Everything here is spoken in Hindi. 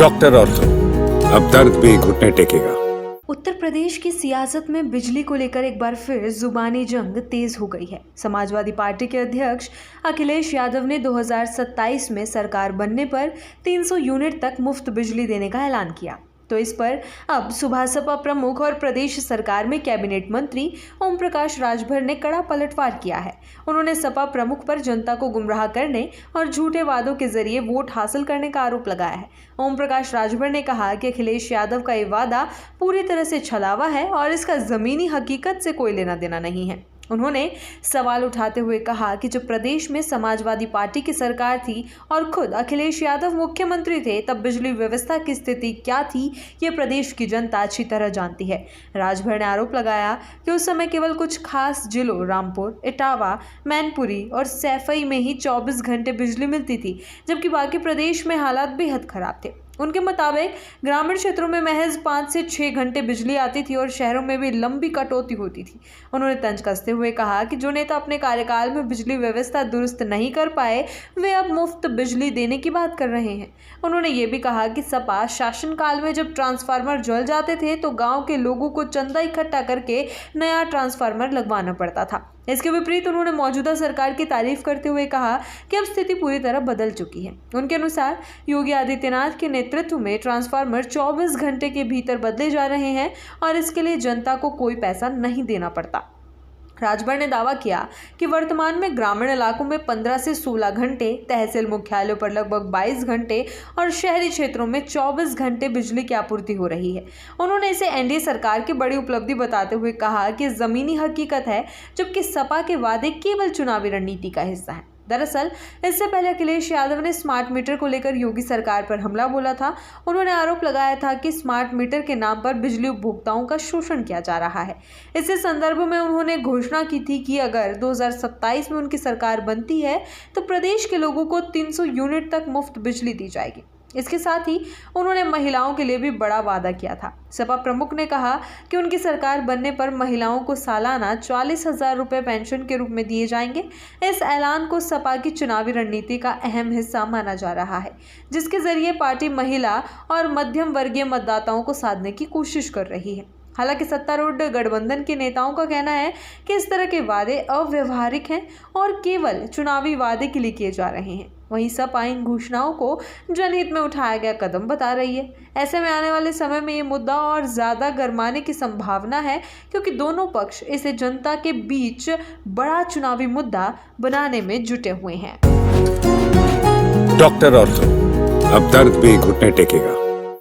डॉक्टर ऑर्थो, अब दर्द भी घुटने टेकेगा। उत्तर प्रदेश की सियासत में बिजली को लेकर एक बार फिर जुबानी जंग तेज हो गई है। समाजवादी पार्टी के अध्यक्ष अखिलेश यादव ने 2027 में सरकार बनने पर 300 यूनिट तक मुफ्त बिजली देने का ऐलान किया। तो इस पर अब सुबह सपा प्रमुख और प्रदेश सरकार में कैबिनेट मंत्री ओम प्रकाश राजभर ने कड़ा पलटवार किया है। उन्होंने सपा प्रमुख पर जनता को गुमराह करने और झूठे वादों के जरिए वोट हासिल करने का आरोप लगाया है। ओम प्रकाश राजभर ने कहा कि अखिलेश यादव का ये वादा पूरी तरह से छलावा है और इसका जमीनी हकीकत से कोई लेना देना नहीं है। उन्होंने सवाल उठाते हुए कहा कि जब प्रदेश में समाजवादी पार्टी की सरकार थी और खुद अखिलेश यादव मुख्यमंत्री थे, तब बिजली व्यवस्था की स्थिति क्या थी, ये प्रदेश की जनता अच्छी तरह जानती है। राजभर ने आरोप लगाया कि उस समय केवल कुछ खास जिलों रामपुर, इटावा, मैनपुरी और सैफई में ही 24 घंटे बिजली मिलती थी, जबकि बाकी प्रदेश में हालात बेहद खराब थे। उनके मुताबिक ग्रामीण क्षेत्रों में महज 5 से 6 घंटे बिजली आती थी और शहरों में भी लंबी कटौती होती थी। उन्होंने तंज कसते हुए कहा कि जो नेता अपने कार्यकाल में बिजली व्यवस्था दुरुस्त नहीं कर पाए, वे अब मुफ्त बिजली देने की बात कर रहे हैं। उन्होंने ये भी कहा कि सपा शासनकाल में जब ट्रांसफार्मर जल जाते थे तो गाँव के लोगों को चंदा इकट्ठा करके नया ट्रांसफार्मर लगवाना पड़ता था। इसके विपरीत उन्होंने मौजूदा सरकार की तारीफ करते हुए कहा कि अब स्थिति पूरी तरह बदल चुकी है। उनके अनुसार योगी आदित्यनाथ के नेतृत्व में ट्रांसफार्मर 24 घंटे के भीतर बदले जा रहे हैं और इसके लिए जनता को कोई पैसा नहीं देना पड़ता। राजभर ने दावा किया कि वर्तमान में ग्रामीण इलाकों में 15 से 16 घंटे, तहसील मुख्यालयों पर लगभग 22 घंटे और शहरी क्षेत्रों में 24 घंटे बिजली की आपूर्ति हो रही है। उन्होंने इसे एनडीए सरकार की बड़ी उपलब्धि बताते हुए कहा कि जमीनी हकीकत है, जबकि सपा के वादे केवल चुनावी रणनीति का हिस्सा है। दरअसल इससे पहले अखिलेश यादव ने स्मार्ट मीटर को लेकर योगी सरकार पर हमला बोला था। उन्होंने आरोप लगाया था कि स्मार्ट मीटर के नाम पर बिजली उपभोक्ताओं का शोषण किया जा रहा है। इसी संदर्भ में उन्होंने घोषणा की थी कि अगर 2027 में उनकी सरकार बनती है तो प्रदेश के लोगों को 300 यूनिट तक मुफ्त बिजली दी जाएगी। इसके साथ ही उन्होंने महिलाओं के लिए भी बड़ा वादा किया था। सपा प्रमुख ने कहा कि उनकी सरकार बनने पर महिलाओं को सालाना 40,000 रुपये पेंशन के रूप में दिए जाएंगे। इस ऐलान को सपा की चुनावी रणनीति का अहम हिस्सा माना जा रहा है, जिसके जरिए पार्टी महिला और मध्यम वर्गीय मतदाताओं को साधने की कोशिश कर रही है। हालांकि सत्तारूढ़ गठबंधन के नेताओं का कहना है कि इस तरह के वादे अव्यवहारिक हैं और केवल चुनावी वादे के लिए किए जा रहे हैं। वहीं सपा इन घोषणाओं को जनहित में उठाया गया कदम बता रही है। ऐसे में आने वाले समय में ये मुद्दा और ज़्यादा गरमाने की संभावना है, क्योंकि दोनों पक्ष इसे जनता के बीच बड़ा चुनावी मुद्दा बनाने में जुटे हुए हैं। डॉक्टर ऑर्थो, अब दर्द भी घुटने टेकेगा।